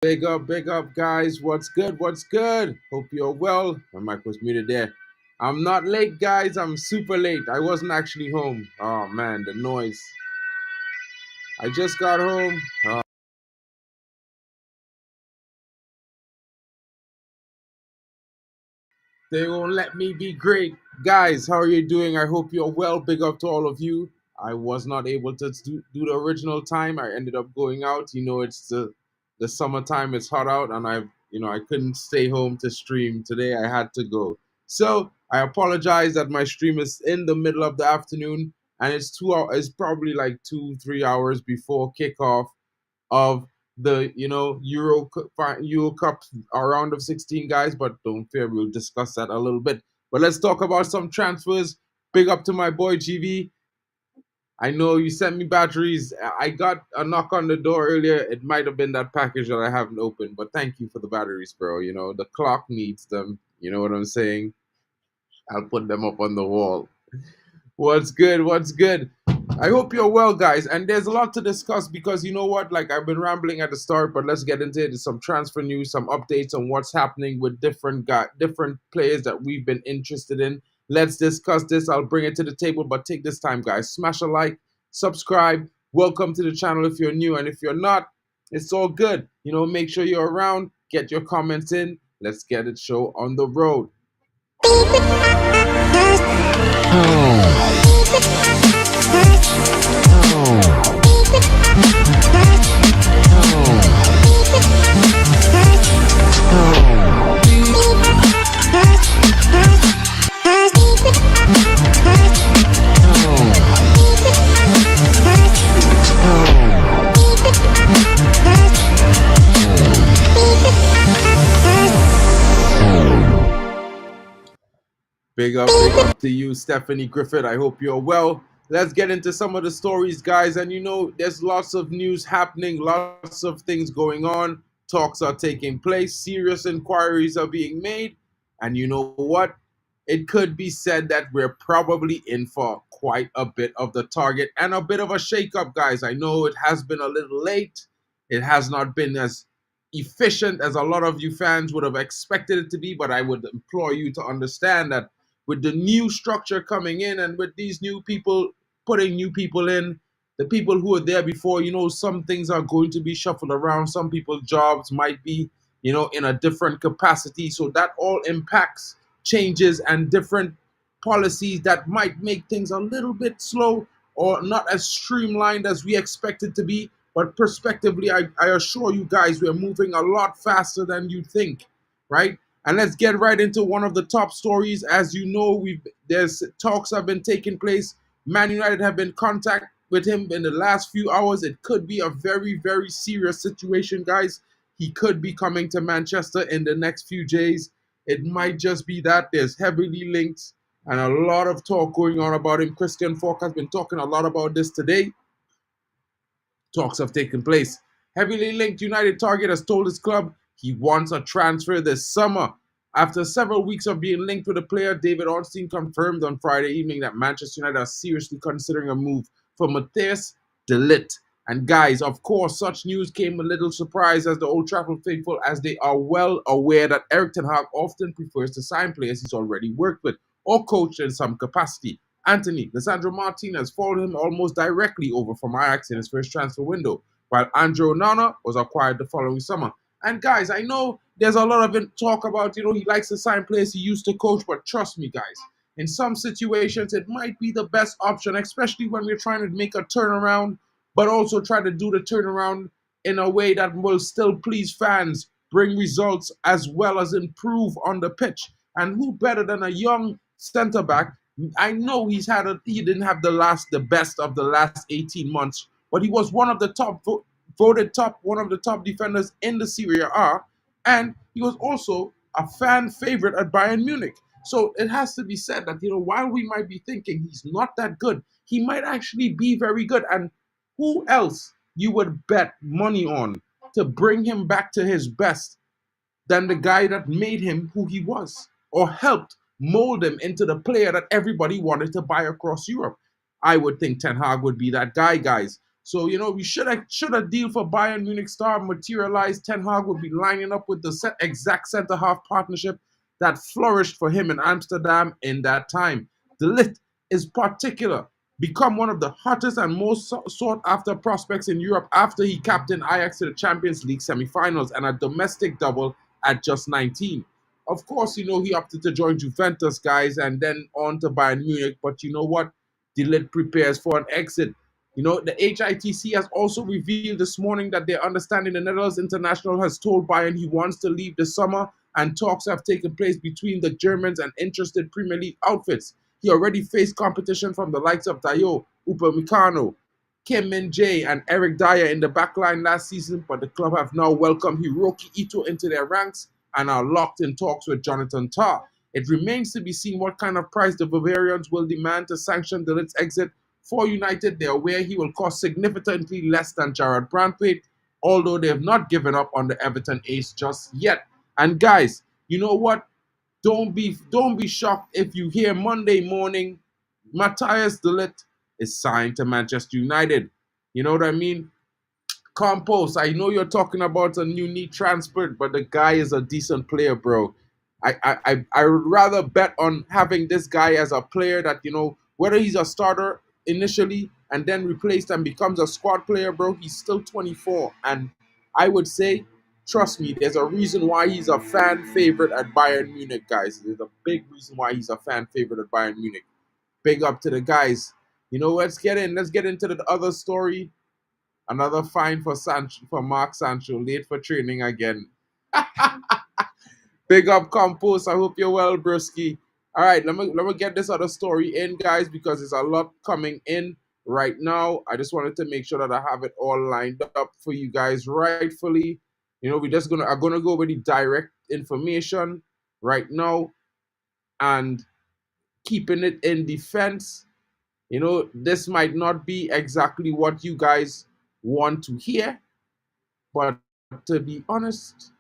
Big up, guys. What's good? What's good? Hope you're well. My mic was muted there. I'm not late, guys. I'm super late. I wasn't actually home. Oh, man, the noise. I just got home. They won't let me be great. Guys, how are you doing? I hope you're well. Big up to all of you. I was not able to do the original time. I ended up going out. It's the summertime. It's hot out, and I couldn't stay home to stream today. I had to go. So I apologize that my stream is in the middle of the afternoon, and it's 2 hours. It's probably like 2-3 hours before kickoff of the Euro Cup round of 16, guys. But don't fear, we'll discuss that a little bit. But let's talk about some transfers. Big up to my boy GV. I know you sent me batteries. I got a knock on the door earlier. It might have been that package that I haven't opened, but thank you for the batteries, bro. The clock needs them. You know what I'm saying? I'll put them up on the wall. What's good? What's good? I hope you're well, guys. And there's a lot to discuss because you know what? Like, I've been rambling at the start, but let's get into it. There's some transfer news, some updates on what's happening with different players that we've been interested in. Let's discuss this. I'll bring it to the table, but take this time, guys. Smash a like, subscribe. Welcome to the channel if you're new, and if you're not, it's all good. Make sure you're around. Get your comments in. Let's get it show on the road. Big up to you, Stephanie Griffith. I hope you're well. Let's get into some of the stories, guys. And there's lots of news happening, lots of things going on. Talks are taking place, serious inquiries are being made. And you know what? It could be said that we're probably in for quite a bit of the target and a bit of a shakeup, guys. I know it has been a little late. It has not been as efficient as a lot of you fans would have expected it to be, but I would implore you to understand that with the new structure coming in and with these new people putting new people in, the people who were there before, some things are going to be shuffled around. Some people's jobs might be, in a different capacity. So that all impacts changes and different policies that might make things a little bit slow or not as streamlined as we expect it to be. But prospectively, I assure you guys, we're moving a lot faster than you think, right? And let's get right into one of the top stories. As you know, there's talks have been taking place. Man United have been in contact with him in the last few hours. It could be a very, very serious situation, guys. He could be coming to Manchester in the next few days. It might just be that there's heavily linked and a lot of talk going on about him. Christian Falk has been talking a lot about this today. Talks have taken place. Heavily linked United target has told his club he wants a transfer this summer. After several weeks of being linked with the player, David Ornstein confirmed on Friday evening that Manchester United are seriously considering a move for Matthijs de Ligt. And guys, of course, such news came a little surprise as the Old Trafford faithful, as they are well aware that Erik ten Hag often prefers to sign players he's already worked with or coached in some capacity. Anthony Lisandro Martinez followed him almost directly over from Ajax in his first transfer window, while Andre Onana was acquired the following summer. And guys, I know there's a lot of talk about, he likes to sign players he used to coach, but trust me, guys, in some situations, it might be the best option, especially when we're trying to make a turnaround, but also try to do the turnaround in a way that will still please fans, bring results, as well as improve on the pitch. And who better than a young centre-back? I know he didn't have the best of the last 18 months, but he was one of the one of the top defenders in the Serie A, and he was also a fan favorite at Bayern Munich. So it has to be said that, while we might be thinking he's not that good, he might actually be very good. And who else you would bet money on to bring him back to his best than the guy that made him who he was or helped mold him into the player that everybody wanted to buy across Europe? I would think Ten Hag would be that guy, guys. So, we should a deal for Bayern Munich star materialize, Ten Hag would be lining up with the exact centre-half partnership that flourished for him in Amsterdam in that time. De Ligt is particular, become one of the hottest and most sought-after prospects in Europe after he captained Ajax to the Champions League semi-finals and a domestic double at just 19. Of course, he opted to join Juventus, guys, and then on to Bayern Munich. But you know what? De Ligt prepares for an exit. The HITC has also revealed this morning that their understanding the Netherlands international has told Bayern he wants to leave this summer, and talks have taken place between the Germans and interested Premier League outfits. He already faced competition from the likes of Dayo, Upamecano, Kim Min-jae, and Eric Dyer in the backline last season, but the club have now welcomed Hiroki Ito into their ranks and are locked in talks with Jonathan Tah. It remains to be seen what kind of price the Bavarians will demand to sanction De Ligt's exit. For United, they are aware he will cost significantly less than Jarrod Branthwaite, although they have not given up on the Everton ace just yet. And guys, you know what? Don't be shocked if you hear Monday morning Matthias De Ligt is signed to Manchester United. You know what I mean? Compost, I know you're talking about a new knee transfer, but the guy is a decent player, bro. I would rather bet on having this guy as a player that, whether he's a starter initially and then replaced and becomes a squad player, bro, he's still 24. And I would say, trust me, there's a reason why he's a fan favorite at Bayern Munich, guys. There's a big reason why he's a fan favorite at Bayern Munich. Big up to the guys. Let's get into the other story. Another fine for Mark Sancho, late for training again. Big up, Compost. I hope you're well, Brusky. All right, let me get this other story in, guys, because there's a lot coming in right now. I just wanted to make sure that I have it all lined up for you guys rightfully. We're just gonna go with the direct information right now and keeping it in defense. This might not be exactly what you guys want to hear, but to be honest,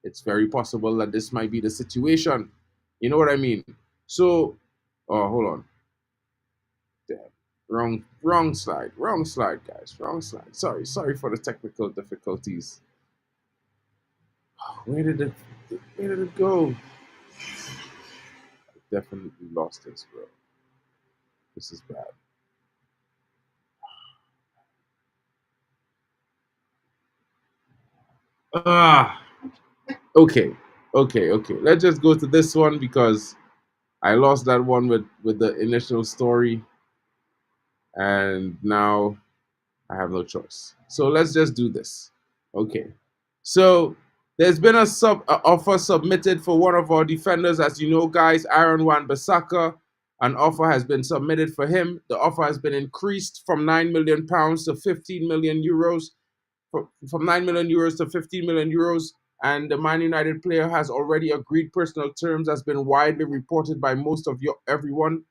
it's very possible that this might be the situation. You know what I mean? So, hold on. Damn. Wrong slide, guys. Wrong slide. Sorry for the technical difficulties. Where did it go? I definitely lost this, bro. This is bad. Okay. Let's just go to this one because I lost that one with the initial story, and now I have no choice. So let's just do this. Okay. So there's been a offer submitted for one of our defenders, as you know, guys, Aaron Wan-Bissaka. An offer has been submitted for him. The offer has been increased from £9 million to 15 million euros. From 9 million euros to 15 million euros. And the Man United player has already agreed personal terms, has been widely reported by most of everyone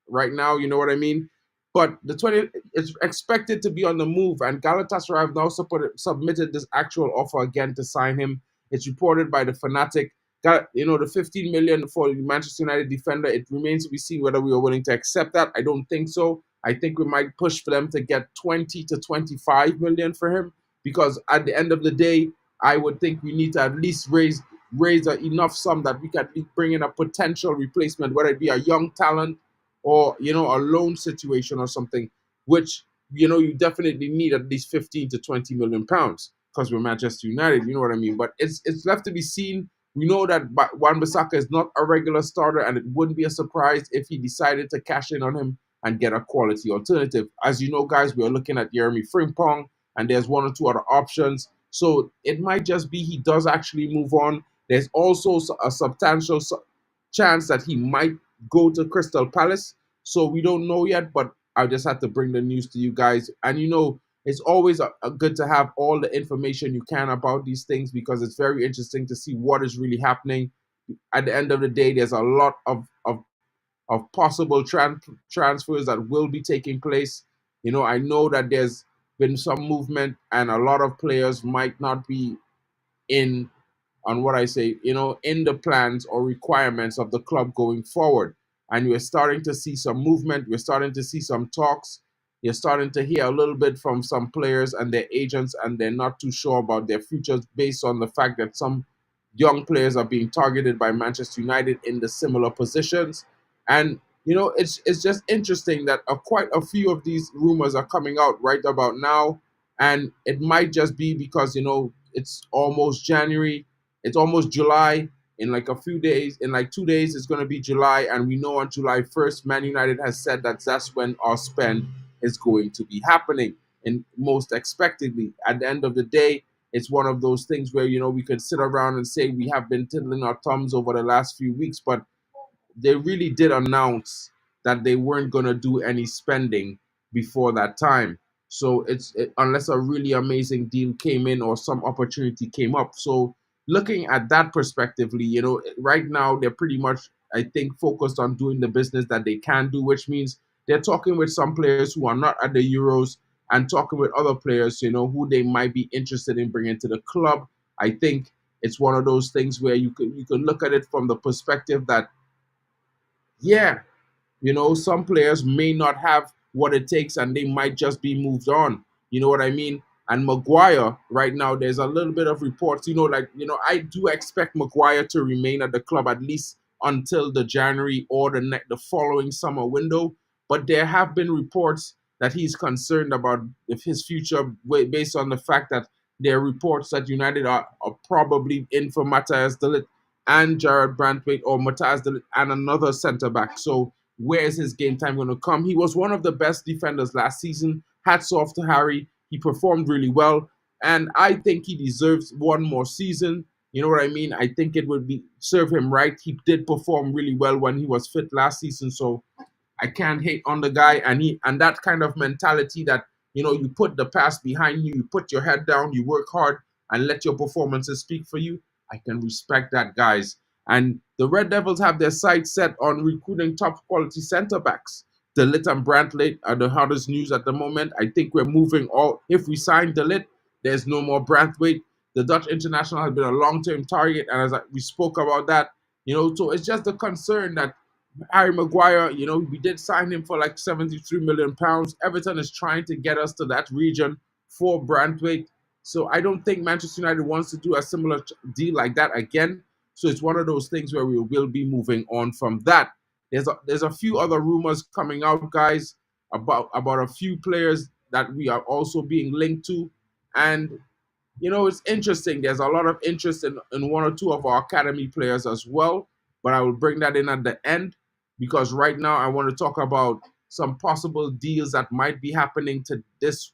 right now, you know what I mean? But the 20 is expected to be on the move, and Galatasaray have now submitted this actual offer again to sign him. It's reported by the Fanatic. The 15 million for the Manchester United defender, it remains to be seen whether we are willing to accept that. I don't think so. I think we might push for them to get 20 to 25 million for him, because at the end of the day, I would think we need to at least raise enough sum that we can bring in a potential replacement, whether it be a young talent or a loan situation or something, which you definitely need at least 15 to 20 million pounds because we're Manchester United, you know what I mean? But it's left to be seen. We know that Wan-Bissaka is not a regular starter, and it wouldn't be a surprise if he decided to cash in on him and get a quality alternative. As you know, guys, we are looking at Jeremy Frimpong, and there's one or two other options. So it might just be he does actually move on. There's also a substantial chance that he might go to Crystal Palace. So we don't know yet, but I just had to bring the news to you guys. And it's always good to have all the information you can about these things, because it's very interesting to see what is really happening. At the end of the day, there's a lot of possible transfers that will be taking place. I know that there's been some movement, and a lot of players might not be in on what I say, in the plans or requirements of the club going forward. And we're starting to see some movement. We're starting to see some talks. you're starting to hear a little bit from some players and their agents, and they're not too sure about their futures based on the fact that some young players are being targeted by Manchester United in the similar positions. And it's just interesting that quite a few of these rumors are coming out right about now, and it might just be because it's almost January, it's almost July. In like a few days, in like 2 days, it's going to be July, and we know on July 1st, Man United has said that that's when our spend is going to be happening, and most expectedly. At the end of the day, it's one of those things where we could sit around and say we have been twiddling our thumbs over the last few weeks, but they really did announce that they weren't going to do any spending before that time. So unless a really amazing deal came in or some opportunity came up. So looking at that perspectively, right now they're pretty much, I think, focused on doing the business that they can do, which means they're talking with some players who are not at the Euros and talking with other players, who they might be interested in bringing to the club. I think it's one of those things where you could look at it from the perspective that, yeah, some players may not have what it takes and they might just be moved on. You know what I mean? And Maguire, right now, there's a little bit of reports, I do expect Maguire to remain at the club at least until the January or the following summer window. But there have been reports that he's concerned about if his future based on the fact that there are reports that United are probably in for Matthias de Ligt and Jared Brantwaite, or Matthias de Ligt and another centre back. So where is his game time going to come? He was one of the best defenders last season. Hats off to Harry. He performed really well, and I think he deserves one more season. You know what I mean? I think it would serve him right. He did perform really well when he was fit last season, so I can't hate on the guy. And that kind of mentality that you put the past behind you, you put your head down, you work hard, and let your performances speak for you. I can respect that, guys. And the Red Devils have their sights set on recruiting top quality centre backs. De Ligt and Brantwaite are the hottest news at the moment. I think we're moving all. If we sign De Ligt, there's no more Brantwaite. The Dutch international has been a long-term target, and we spoke about that, so it's just the concern that Harry Maguire, we did sign him for like £73 million. Everton is trying to get us to that region for Brantwaite. So I don't think Manchester United wants to do a similar deal like that again. So it's one of those things where we will be moving on from that. There's a few other rumors coming out, guys, about a few players that we are also being linked to. And it's interesting. There's a lot of interest in one or two of our academy players as well, but I will bring that in at the end, because right now I want to talk about some possible deals that might be happening to this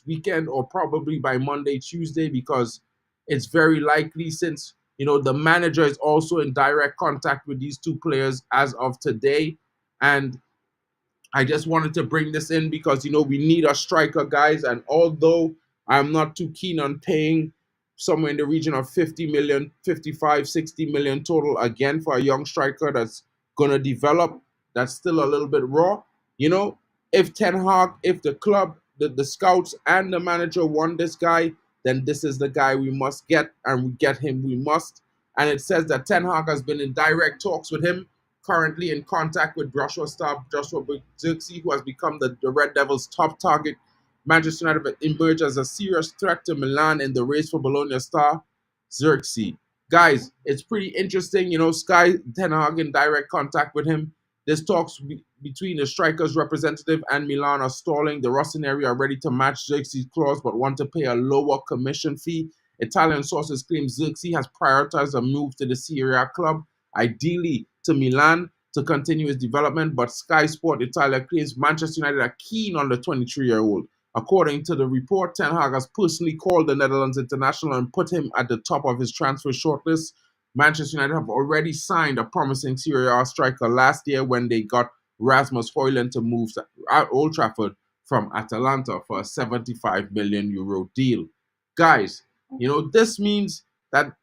weekend, or probably by Monday, Tuesday, because it's very likely, since the manager is also in direct contact with these two players as of today. And I just wanted to bring this in because, we need a striker, guys. And although I'm not too keen on paying somewhere in the region of 50 million, 55, 60 million total again for a young striker that's going to develop, that's still a little bit raw. If Ten Hag, if the club, the scouts and the manager want this guy, then this is the guy we must get, and we get him, we must. And it says that Ten Hag has been in direct talks with him, currently in contact with Joshua star Joshua Zirkzee, who has become the Red Devils' top target. Manchester United emerged as a serious threat to Milan in the race for Bologna star Zirkzee. Guys, it's pretty interesting. Sky Ten Hag in direct contact with him. There's talks between the striker's representative and Milan are stalling. The Rossoneri are ready to match Zirkzee's clause but want to pay a lower commission fee. Italian sources claim Zirkzee has prioritized a move to the Serie A club, ideally to Milan, to continue his development, but Sky Sport Italia claims Manchester United are keen on the 23-year-old. According to the report, Ten Hag has personally called the Netherlands international and put him at the top of his transfer shortlist. Manchester United have already signed a promising Serie A striker last year when they got Rasmus Højlund to move to Old Trafford from Atalanta for a 75 million euro deal. Guys, this means that,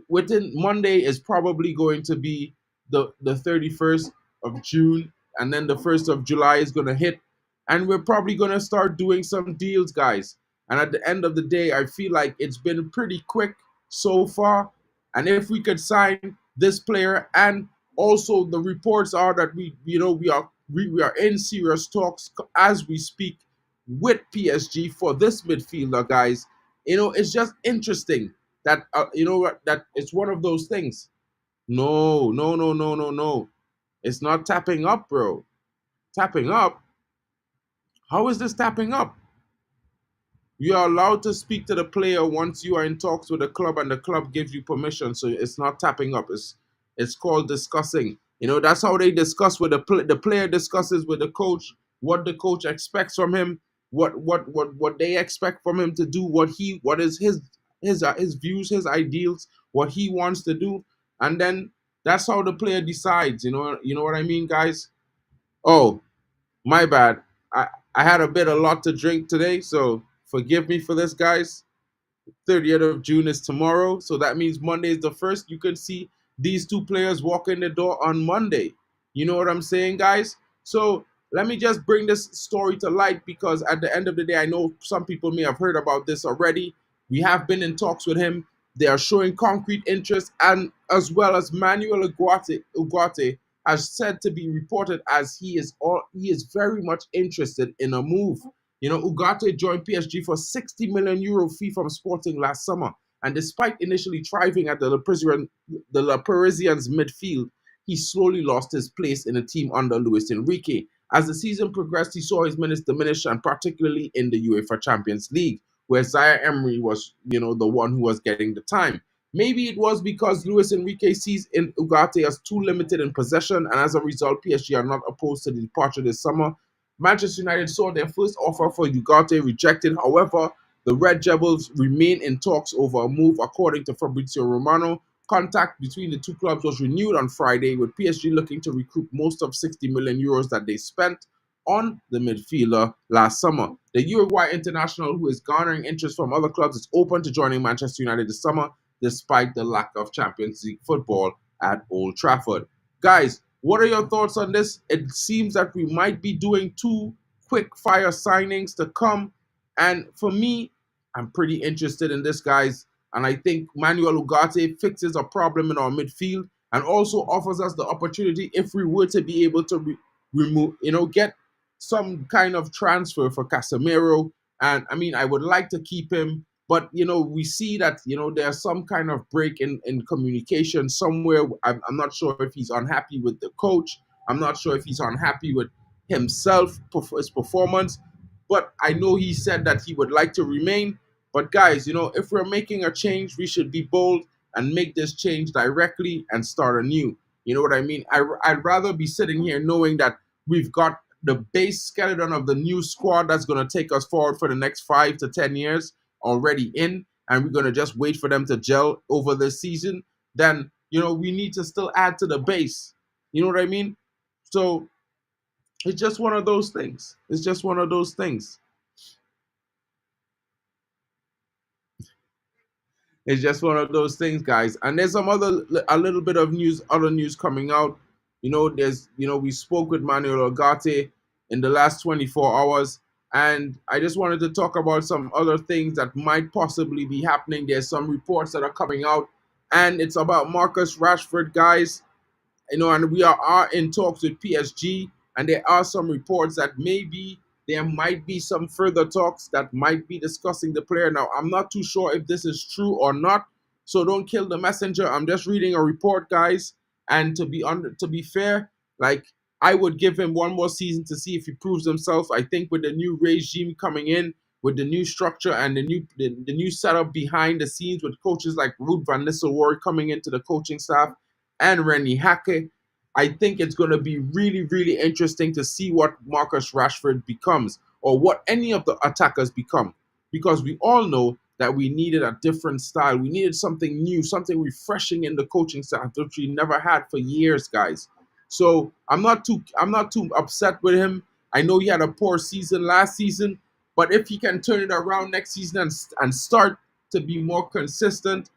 within Monday is probably going to be the 31st of June, and then the 1st of July is going to hit, and we're probably going to start doing some deals, guys. And at the end of the day, I feel like it's been pretty quick so far. And if we could sign this player, and also the reports are that we are in serious talks as we speak with PSG for this midfielder, guys. It's just interesting that that it's one of those things. No, no, no, no, no, no. It's not tapping up, bro. Tapping up? How is this tapping up? You are allowed to speak to the player once you are in talks with the club and the club gives you permission. So it's not tapping up. It's called discussing. That's how they discuss with the player discusses with the coach what the coach expects from him, what they expect from him to do, what is his views, his ideals, what he wants to do, and then that's how the player decides. You know what I mean, guys? Oh, my bad. I had a lot to drink today, so forgive me for this, guys. 30th of June is tomorrow, so that means Monday is the 1st. You can see these two players walk in the door on Monday. You know what I'm saying, guys? So let me just bring this story to light, because at the end of the day, I know some people may have heard about this already. We have been in talks with him. They are showing concrete interest, and as well as Manuel Ugarte has said to be reported as he is very much interested in a move. Ugarte joined PSG for 60 million euro fee from Sporting last summer, and despite initially thriving at the La Parisians midfield, he slowly lost his place in the team under Luis Enrique. As the season progressed, he saw his minutes diminish, and particularly in the UEFA Champions League, where Zaire Emery was, the one who was getting the time. Maybe it was because Luis Enrique sees in Ugarte as too limited in possession, and as a result, PSG are not opposed to the departure this summer. Manchester United saw their first offer for Ugarte rejected. However, the Red Devils remain in talks over a move, according to Fabrizio Romano. Contact between the two clubs was renewed on Friday, with PSG looking to recoup most of 60 million euros that they spent on the midfielder last summer. The Uruguay international, who is garnering interest from other clubs, is open to joining Manchester United this summer, despite the lack of Champions League football at Old Trafford. Guys, what are your thoughts on this? It seems that we might be doing 2 quick fire signings to come. And for me, I'm pretty interested in this, guys. And I think Manuel Ugarte fixes a problem in our midfield and also offers us the opportunity, if we were to be able to remove, get some kind of transfer for Casemiro. And I mean, I would like to keep him, but we see that there's some kind of break in communication somewhere. I'm not sure if he's unhappy with the coach. I'm not sure if he's unhappy with himself, his performance. But I know he said that he would like to remain. But guys, if we're making a change, we should be bold and make this change directly and start anew. You know what I mean? I'd rather be sitting here knowing that we've got the base skeleton of the new squad that's going to take us forward for the next 5 to 10 years already in, and we're going to just wait for them to gel over this season. Then we need to still add to the base. You know what I mean? So it's just one of those things. It's just one of those things. It's just one of those things, guys. And there's a little bit of other news coming out. We spoke with Manuel Ugarte in the last 24 hours, and I just wanted to talk about some other things that might possibly be happening. There's some reports that are coming out, and it's about Marcus Rashford, guys. And we are in talks with PSG, and there are some reports that maybe there might be some further talks that might be discussing the player. Now, I'm not too sure if this is true or not, so don't kill the messenger. I'm just reading a report, guys, and to be fair, like, I would give him one more season to see if he proves himself. I think with the new regime coming in, with the new structure and the new setup behind the scenes, with coaches like Ruud van Nistelrooy coming into the coaching staff, and Rennie Hake, I think it's going to be really, really interesting to see what Marcus Rashford becomes, or what any of the attackers become. Because we all know that we needed a different style. We needed something new, something refreshing in the coaching staff, which we never had for years, guys. So I'm not too upset with him. I know he had a poor season last season, but if he can turn it around next season and start to be more consistent,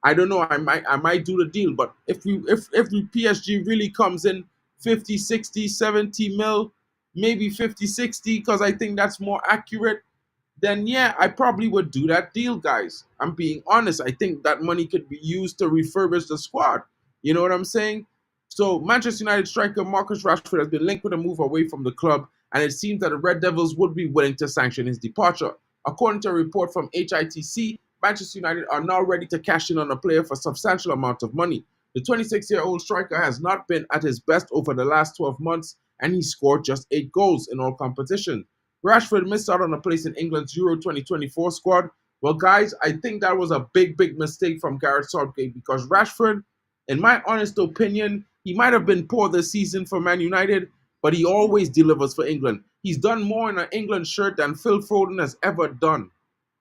I don't know, I might do the deal. But if PSG really comes in 50, 60, 70 mil, maybe 50, 60, because I think that's more accurate, then yeah, I probably would do that deal, guys. I'm being honest. I think that money could be used to refurbish the squad. You know what I'm saying? So Manchester United striker Marcus Rashford has been linked with a move away from the club, and it seems that the Red Devils would be willing to sanction his departure. According to a report from HITC, Manchester United are now ready to cash in on a player for a substantial amount of money. The 26-year-old striker has not been at his best over the last 12 months, and he scored just 8 goals in all competitions. Rashford missed out on a place in England's Euro 2024 squad. Well, guys, I think that was a big mistake from Gareth Southgate, because Rashford, in my honest opinion, he might have been poor this season for Man United, but he always delivers for England. He's done more in an England shirt than Phil Foden has ever done.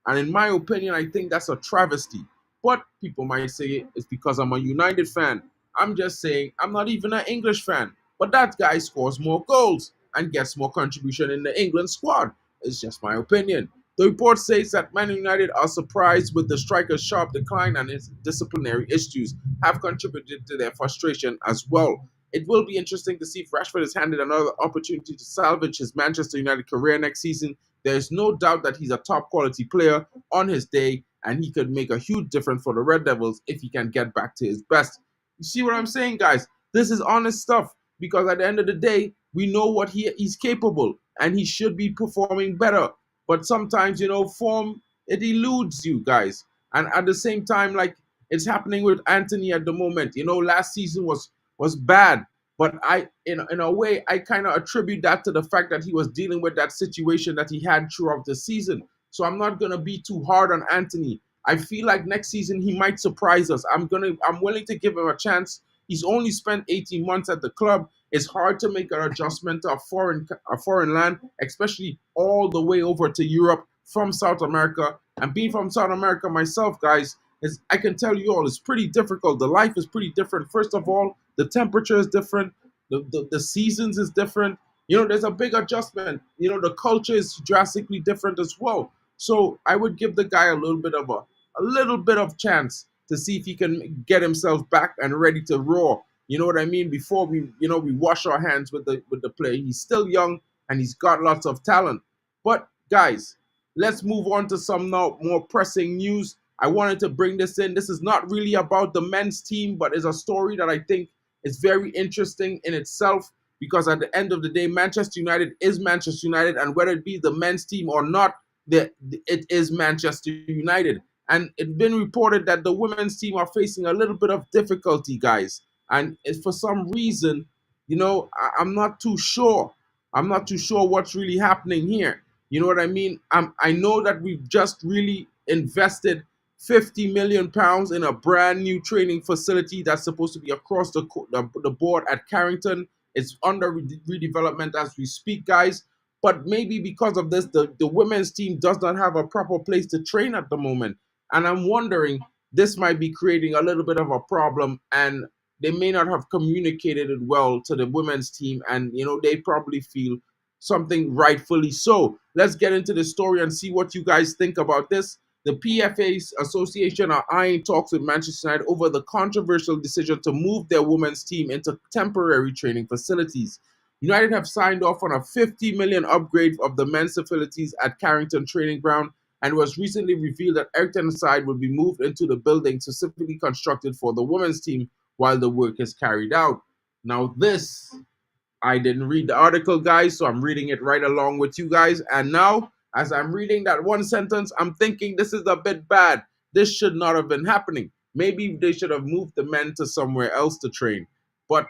And in my opinion, I think that's a travesty. But people might say it's because I'm a United fan. I'm just saying I'm not even an English fan. But that guy scores more goals and gets more contribution in the England squad. It's just my opinion. The report says that Man United are surprised with the striker's sharp decline, and his disciplinary issues have contributed to their frustration as well. It will be interesting to see if Rashford is handed another opportunity to salvage his Manchester United career next season. There is no doubt that he's a top quality player on his day, and he could make a huge difference for the Red Devils if he can get back to his best. You see what I'm saying, guys? This is honest stuff, because at the end of the day, we know what he's capable, and he should be performing better. But sometimes, form, it eludes you guys. And at the same time, like it's happening with Anthony at the moment. Last season was bad. But in a way, I kind of attribute that to the fact that he was dealing with that situation that he had throughout the season. So I'm not gonna be too hard on Anthony. I feel like next season he might surprise us. I'm willing to give him a chance. He's only spent 18 months at the club. It's hard to make an adjustment to a foreign land, especially all the way over to Europe from South America. And being from South America myself, guys, I can tell you all, it's pretty difficult. The life is pretty different. First of all, the temperature is different. The seasons is different. There's a big adjustment. The culture is drastically different as well. So I would give the guy a little bit of chance to see if he can get himself back and ready to roar. You know what I mean? Before we wash our hands with the player. He's still young and he's got lots of talent. But guys, let's move on to some now more pressing news. I wanted to bring this in. This is not really about the men's team, but it's a story that I think is very interesting in itself, because at the end of the day, Manchester United is Manchester United, and whether it be the men's team or not, it is Manchester United. And it's been reported that the women's team are facing a little bit of difficulty, guys. And for some reason, I'm not too sure. I'm not too sure what's really happening here. You know what I mean? I know that we've just really invested £50 million in a brand new training facility that's supposed to be across the board at Carrington. It's under redevelopment as we speak, guys. But maybe because of this, the women's team does not have a proper place to train at the moment. And I'm wondering, this might be creating a little bit of a problem, and they may not have communicated it well to the women's team, and they probably feel something rightfully so. Let's get into the story and see what you guys think about this. The PFA's association are eyeing talks with Manchester United over the controversial decision to move their women's team into temporary training facilities. United have signed off on a $50 million upgrade of the men's facilities at Carrington Training Ground, and it was recently revealed that Eric Ten Hag will be moved into the building specifically constructed for the women's team while the work is carried out. Now this, I didn't read the article, guys, so I'm reading it right along with you guys. And now, as I'm reading that one sentence, I'm thinking this is a bit bad. This should not have been happening. Maybe they should have moved the men to somewhere else to train. But,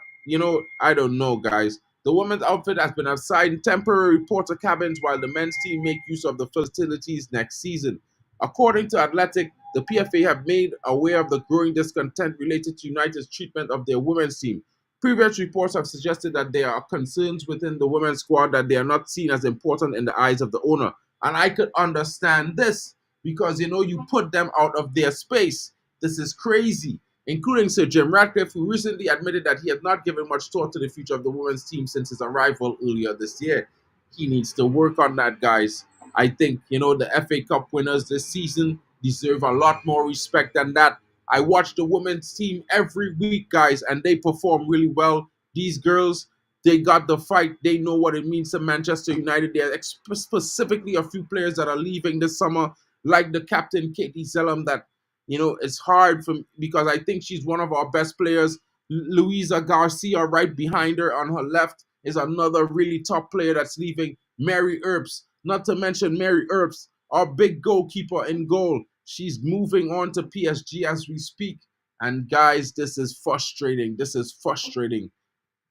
I don't know, guys. The women's outfit has been assigned temporary porter cabins while the men's team make use of the facilities next season. According to Athletic, the PFA have made aware of the growing discontent related to United's treatment of their women's team. Previous reports have suggested that there are concerns within the women's squad that they are not seen as important in the eyes of the owner. And I could understand this because, you put them out of their space. This is crazy. Including Sir Jim Ratcliffe, who recently admitted that he had not given much thought to the future of the women's team since his arrival earlier this year. He needs to work on that, guys. I think, the FA Cup winners this season deserve a lot more respect than that. I watch the women's team every week, guys, and they perform really well. These girls, they got the fight. They know what it means to Manchester United. There are specifically a few players that are leaving this summer, like the captain, Katie Zellam, that, it's hard because I think she's one of our best players. Luisa Garcia right behind her on her left is another really top player that's leaving. Mary Earps, not to mention Mary Earps, our big goalkeeper in goal. She's moving on to PSG as we speak. And guys, this is frustrating. This is frustrating.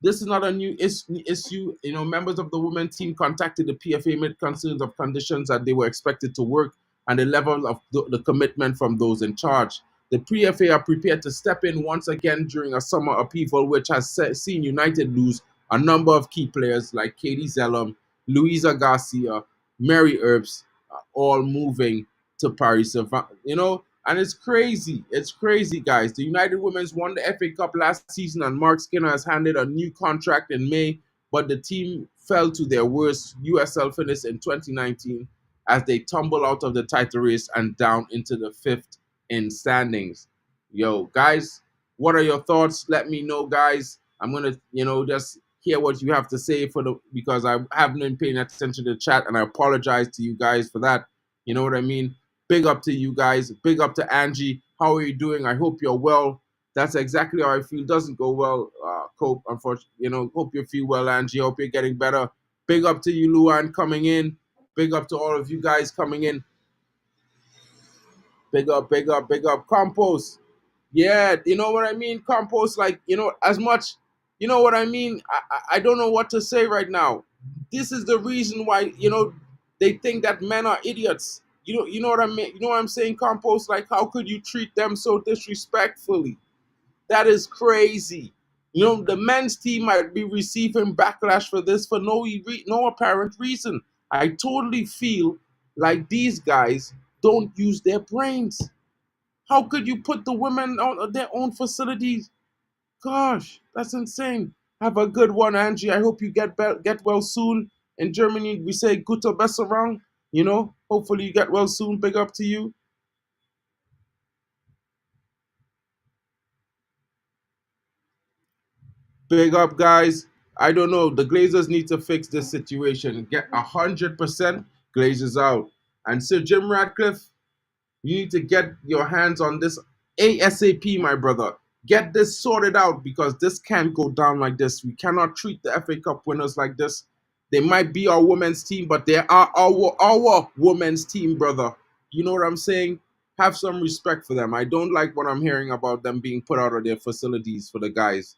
This is not a new issue. You know, members of the women's team contacted the PFA made concerns of conditions that they were expected to work and the level of the commitment from those in charge. The PFA are prepared to step in once again during a summer upheaval, which has seen United lose a number of key players like Katie Zellum, Luisa Garcia, Mary Earps, all moving to Paris. You know, and it's crazy. It's crazy, guys. The United Women's won the FA Cup last season, and Mark Skinner has handed a new contract in May, but the team fell to their worst USL finish in 2019 as they tumble out of the title race and down into the 5th in standings. Yo, guys, what are your thoughts? Let me know, guys. I'm going to, just hear what you have to say because I haven't been paying attention to the chat, and I apologize to you guys for that. You know what I mean? Big up to you guys. Big up to Angie. How are you doing? I hope you're well. That's exactly how I feel. Doesn't go well, Cope, unfortunately. Hope you feel well, Angie. Hope you're getting better. Big up to you, Luan, coming in. Big up to all of you guys coming in. Big up, big up, big up. Compost. Yeah, you know what I mean? Compost, as much, you know what I mean? I don't know what to say right now. This is the reason why, they think that men are idiots. You know what I mean? You know what I'm saying, Compost? Like, how could you treat them so disrespectfully? That is crazy. The men's team might be receiving backlash for this for no apparent reason. I totally feel like these guys don't use their brains. How could you put the women on their own facilities? Gosh, that's insane. Have a good one, Angie. I hope you get well soon. In Germany, we say "Gute Besserung." Hopefully you get well soon. Big up to you. Big up, guys. I don't know. The Glazers need to fix this situation. Get 100% Glazers out. And Sir Jim Ratcliffe, you need to get your hands on this ASAP, my brother. Get this sorted out because this can't go down like this. We cannot treat the FA Cup winners like this. They might be our women's team, but they are our women's team, brother. You know what I'm saying? Have some respect for them. I don't like what I'm hearing about them being put out of their facilities for the guys.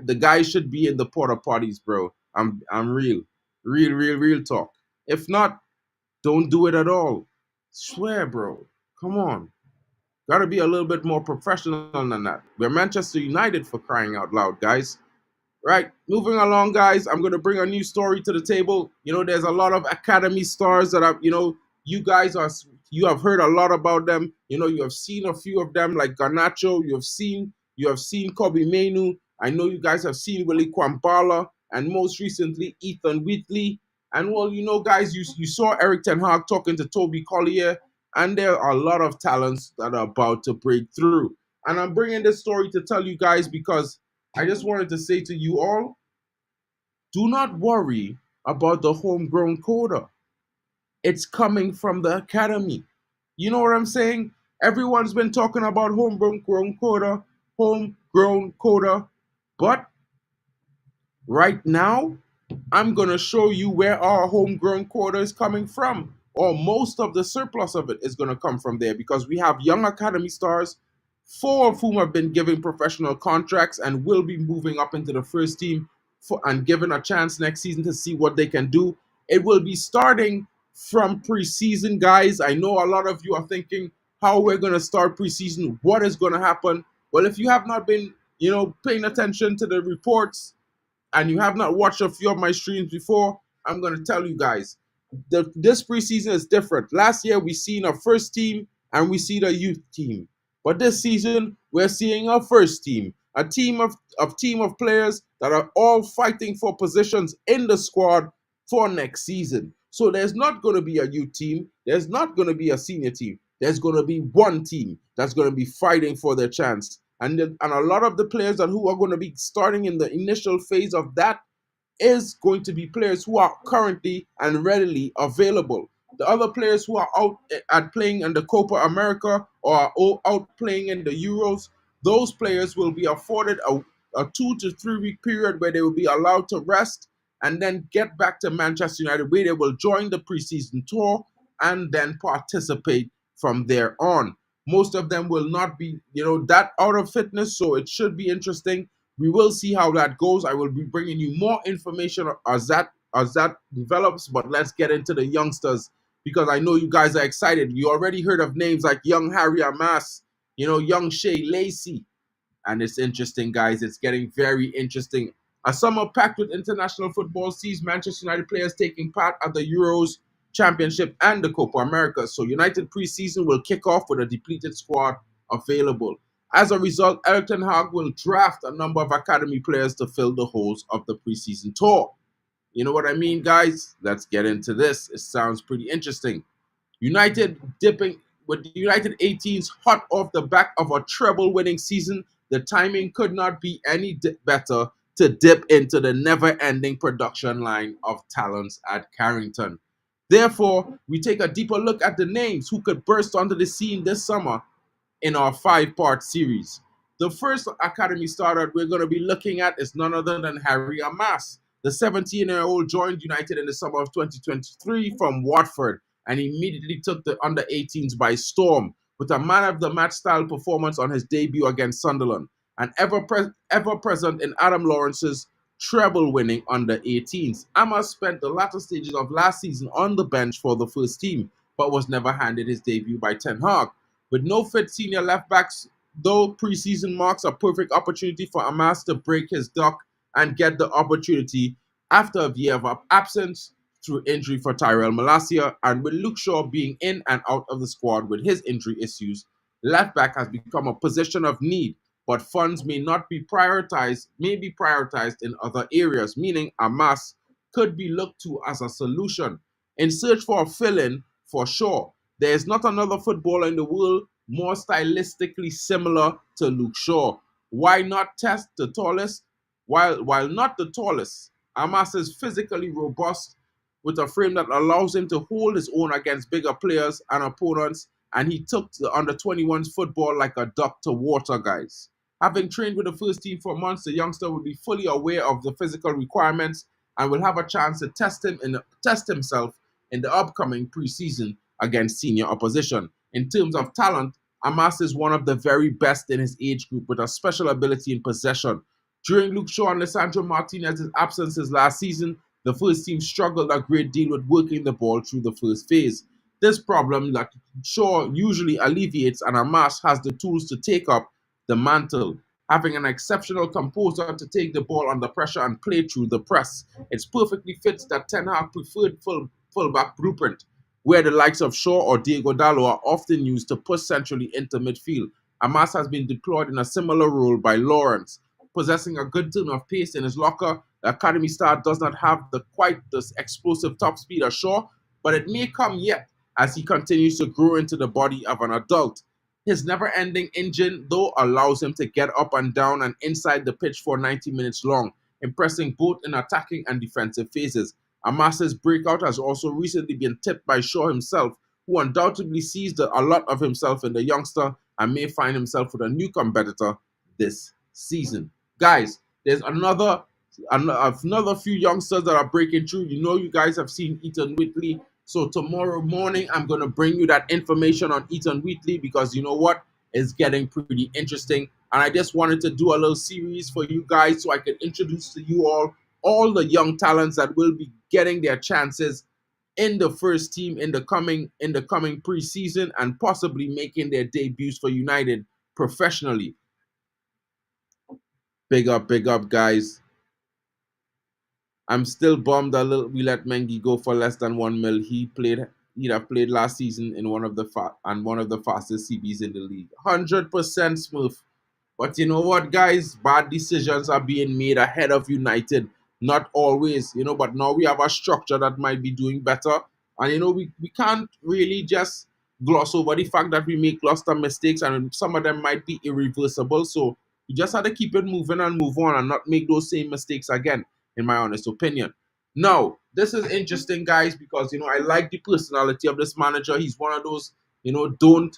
The guys should be in the porta potties, bro. I'm real talk. If not, don't do it at all. Swear, bro. Come on. Got to be a little bit more professional than that. We're Manchester United, for crying out loud, guys. Right, moving along, guys. I'm going to bring a new story to the table. There's a lot of academy stars that you have heard a lot about them. You have seen a few of them like Garnacho. You have seen Kobe Mainu. I know you guys have seen Willie Kwambala, and most recently Ethan Wheatley. And well, guys, you saw Eric Ten Hag talking to Toby Collier, and there are a lot of talents that are about to break through. And I'm bringing this story to tell you guys because I just wanted to say to you all, do not worry about the homegrown quota. It's coming from the academy. You know what I'm saying? Everyone's been talking about homegrown quota, but right now, I'm going to show you where our homegrown quota is coming from, or most of the surplus of it is going to come from there because we have young academy stars, 4 of whom have been given professional contracts and will be moving up into the first team and given a chance next season to see what they can do. It will be starting from preseason, guys. I know a lot of you are thinking how we're going to start preseason, what is going to happen. Well, if you have not been, paying attention to the reports, and you have not watched a few of my streams before, I'm going to tell you guys, this preseason is different. Last year, we seen a first team and we see the youth team. But this season, we're seeing a first team, a team of players that are all fighting for positions in the squad for next season. So there's not going to be a youth team. There's not going to be a senior team. There's going to be one team that's going to be fighting for their chance. And a lot of the players who are going to be starting in the initial phase of that is going to be players who are currently and readily available. The other players who are out at playing in the Copa America or are out playing in the Euros, those players will be afforded a 2 to 3 week period where they will be allowed to rest and then get back to Manchester United, where they will join the preseason tour and then participate from there on. Most of them will not be, that out of fitness, so it should be interesting. We will see how that goes. I will be bringing you more information as that develops, but let's get into the youngsters because I know you guys are excited. You already heard of names like young Harry Amas, young Shea Lacey, and it's interesting, guys. It's getting very interesting. A summer packed with international football sees Manchester United players taking part at the Euros, Championship, and the Copa America. So United preseason will kick off with a depleted squad available. As a result, Erik ten Hag will draft a number of academy players to fill the holes of the preseason tour. You know what I mean, guys? Let's get into this. It sounds pretty interesting. United dipping with the United 18s hot off the back of a treble-winning season. The timing could not be any better to dip into the never-ending production line of talents at Carrington. Therefore, we take a deeper look at the names who could burst onto the scene this summer in our 5-part series. The first academy starter we're going to be looking at is none other than Harry Amas. The 17-year-old joined United in the summer of 2023 from Watford and immediately took the under-18s by storm with a man-of-the-match style performance on his debut against Sunderland, and ever present in Adam Lawrence's treble-winning under-18s. Amas spent the latter stages of last season on the bench for the first team, but was never handed his debut by Ten Hag. With no fit senior left-backs, though, preseason marks a perfect opportunity for Amas to break his duck and get the opportunity after a year of absence through injury for Tyrell Malacia, and with Luke Shaw being in and out of the squad with his injury issues, left back has become a position of need, but funds may be prioritized in other areas, meaning Amas could be looked to as a solution. In search for a fill-in for Shaw, there is not another footballer in the world more stylistically similar to Luke Shaw. Why not test the tallest? While not the tallest, Amas is physically robust with a frame that allows him to hold his own against bigger players and opponents, and he took the under-21s football like a duck to water, guys. Having trained with the first team for months, the youngster will be fully aware of the physical requirements and will have a chance to test himself in the upcoming preseason against senior opposition. In terms of talent, Amas is one of the very best in his age group with a special ability in possession. During Luke Shaw and Lisandro Martinez's absences last season, the first team struggled a great deal with working the ball through the first phase. This problem that Shaw usually alleviates, and Amas has the tools to take up the mantle, having an exceptional composer to take the ball under pressure and play through the press. It perfectly fits that Ten Hag preferred fullback blueprint, where the likes of Shaw or Diego Dallo are often used to push centrally into midfield. Amas has been deployed in a similar role by Lawrence. Possessing a good ton of pace in his locker, the academy star does not have quite the explosive top speed as Shaw, but it may come yet as he continues to grow into the body of an adult. His never-ending engine, though, allows him to get up and down and inside the pitch for 90 minutes long, impressing both in attacking and defensive phases. Amas's breakout has also recently been tipped by Shaw himself, who undoubtedly sees a lot of himself in the youngster and may find himself with a new competitor this season. Guys, there's another few youngsters that are breaking through. You guys have seen Ethan Whitley. So tomorrow morning, I'm going to bring you that information on Ethan Whitley because you know what? It's getting pretty interesting. And I just wanted to do a little series for you guys so I can introduce to you all the young talents that will be getting their chances in the first team in the coming preseason and possibly making their debuts for United professionally. Big up, guys. I'm still bummed that we let Mengi go for less than 1 mil. He'd have played last season in one of the fastest CBs in the league. 100% Smurf. But you know what, guys? Bad decisions are being made ahead of United. Not always, but now we have a structure that might be doing better. And, we can't really just gloss over the fact that we make lots of mistakes and some of them might be irreversible. So you just have to keep it moving and move on and not make those same mistakes again, in my honest opinion. Now, this is interesting, guys, because, I like the personality of this manager. He's one of those, don't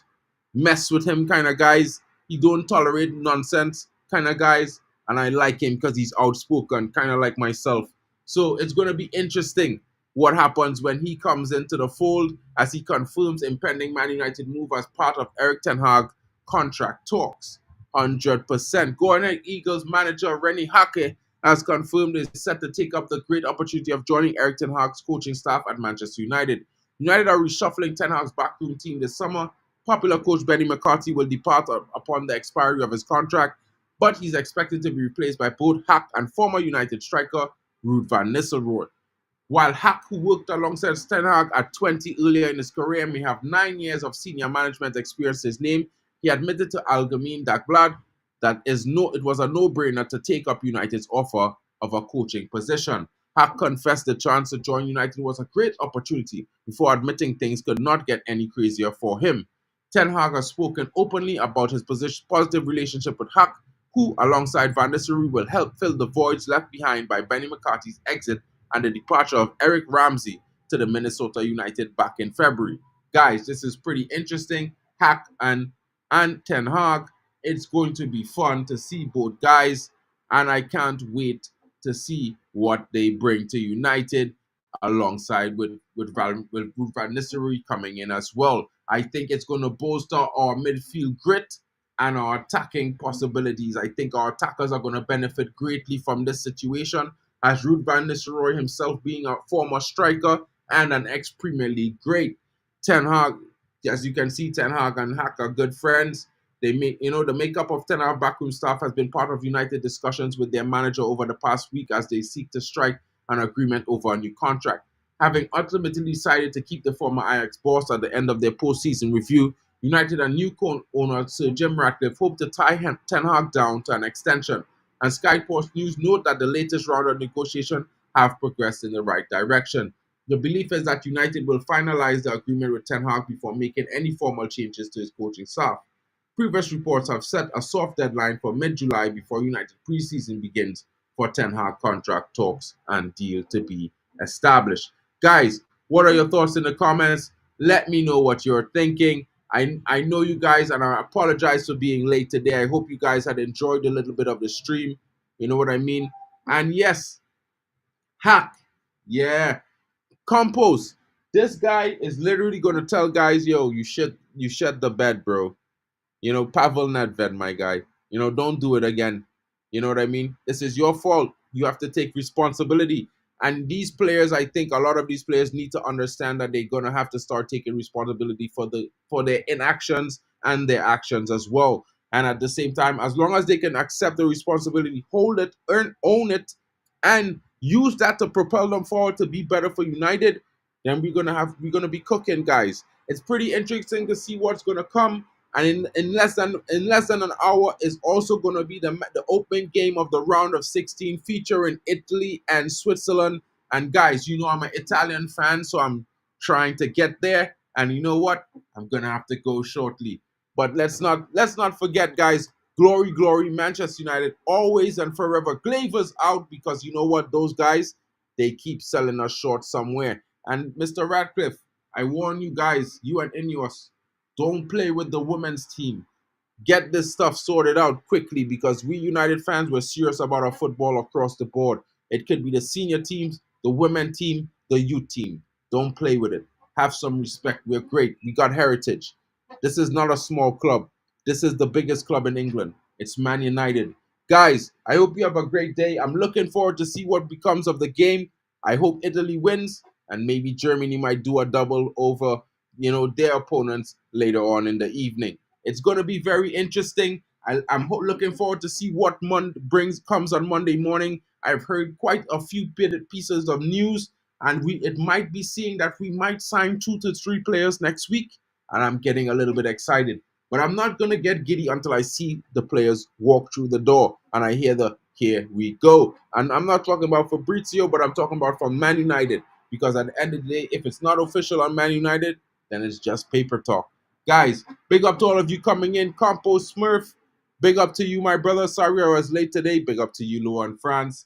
mess with him kind of guys. He don't tolerate nonsense kind of guys. And I like him because he's outspoken, kind of like myself. So it's going to be interesting what happens when he comes into the fold as he confirms impending Man United move as part of Erik ten Hag contract talks. 100%. Go ahead, Eagles manager Rennie Hake has confirmed is set to take up the great opportunity of joining Erik ten Hag's coaching staff at Manchester United. United are reshuffling ten Hag's backroom team this summer. Popular coach Benny McCarthy will depart upon the expiry of his contract, but he's expected to be replaced by both Hack and former United striker Ruud van Nistelrooy. While Hack, who worked alongside Ten Hag at 20 earlier in his career, may have 9 years of senior management experience his name, he admitted to Algemeen Dagblad that it was a no-brainer to take up United's offer of a coaching position. Hack confessed the chance to join United was a great opportunity before admitting things could not get any crazier for him. Ten Hag has spoken openly about his positive relationship with Hack, who, alongside Van Nistelrooy, will help fill the voids left behind by Benny McCarthy's exit and the departure of Eric Ramsey to the Minnesota United back in February. Guys, this is pretty interesting. Hack and Ten Hag, it's going to be fun to see both guys, and I can't wait to see what they bring to United alongside with Van Nistelrooy coming in as well. I think it's going to bolster our midfield grit and our attacking possibilities. I think our attackers are going to benefit greatly from this situation, as Ruud van Nistelrooy himself being a former striker and an ex-Premier League great. Ten Hag, as you can see, Ten Hag and Hack are good friends. They make, the makeup of Ten Hag backroom staff has been part of United discussions with their manager over the past week as they seek to strike an agreement over a new contract. Having ultimately decided to keep the former Ajax boss at the end of their postseason review, United and new owner Sir Jim Ratcliffe hope to tie Ten Hag down to an extension. And Sky Sports News note that the latest round of negotiation have progressed in the right direction. The belief is that United will finalize the agreement with Ten Hag before making any formal changes to his coaching staff. Previous reports have set a soft deadline for mid-July before United preseason begins for Ten Hag contract talks and deal to be established. Guys, what are your thoughts in the comments? Let me know what you're thinking. I know you guys, and I apologize for being late today. I hope you guys had enjoyed a little bit of the stream. You know what I mean? And yes, Hack, yeah, Compost. This guy is literally going to tell guys, yo, you shed the bed, bro. Pavel Nedved, my guy. Don't do it again. You know what I mean? This is your fault. You have to take responsibility. And these players, I think a lot of these players need to understand that they're going to have to start taking responsibility for their inactions and their actions as well. And at the same time, as long as they can accept the responsibility, hold it, own it, and use that to propel them forward to be better for United, then we're gonna be cooking, guys. It's pretty interesting to see what's gonna come. And in less than an hour is also going to be the opening game of the round of 16 featuring Italy and Switzerland. And guys, I'm an Italian fan, so I'm trying to get there. And you know what? I'm going to have to go shortly. But let's not forget, guys, glory, glory, Manchester United, always and forever. Glavers out, because you know what? Those guys, they keep selling us short somewhere. And Mr. Ratcliffe, I warn you guys, you and INEOS, don't play with the women's team. Get this stuff sorted out quickly, because we United fans, we're serious about our football across the board. It could be the senior teams, the women team, the youth team. Don't play with it. Have some respect. We're great. We got heritage. This is not a small club. This is the biggest club in England. It's Man United. Guys, I hope you have a great day. I'm looking forward to see what becomes of the game. I hope Italy wins, and maybe Germany might do a double over their opponents later on in the evening. It's going to be very interesting. I'm looking forward to see what comes on Monday morning. I've heard quite a few pieces of news, and it might be seeing that we might sign 2 to 3 players next week, and I'm getting a little bit excited. But I'm not going to get giddy until I see the players walk through the door and I hear here we go. And I'm not talking about Fabrizio, but I'm talking about from Man United, because at the end of the day, if it's not official on Man United, then it's just paper talk. Guys, big up to all of you coming in. Compost Smurf, big up to you, my brother. Sorry I was late today. Big up to you, Luan France.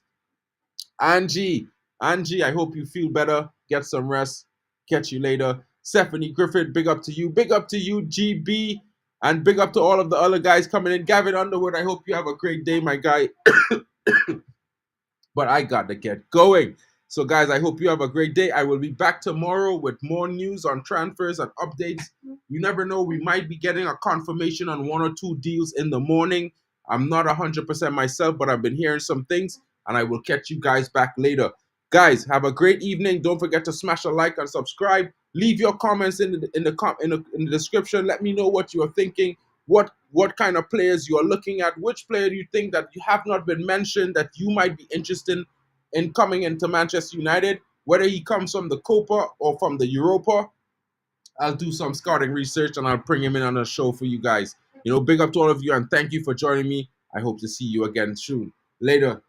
Angie, I hope you feel better. Get some rest. Catch you later. Stephanie Griffith, big up to you. Big up to you, GB. And big up to all of the other guys coming in. Gavin Underwood, I hope you have a great day, my guy. But I got to get going. So, guys, I hope you have a great day. I will be back tomorrow with more news on transfers and updates. You never know. We might be getting a confirmation on 1 or 2 deals in the morning. I'm not 100% myself, but I've been hearing some things, and I will catch you guys back later. Guys, have a great evening. Don't forget to smash a like and subscribe. Leave your comments in the description. Let me know what you are thinking. What kind of players you are looking at? Which player do you think that you have not been mentioned that you might be interested in coming into Manchester United? Whether he comes from the Copa or from the Europa, I'll do some scouting research and I'll bring him in on a show for you guys. Big up to all of you and thank you for joining me. I hope to see you again soon. Later.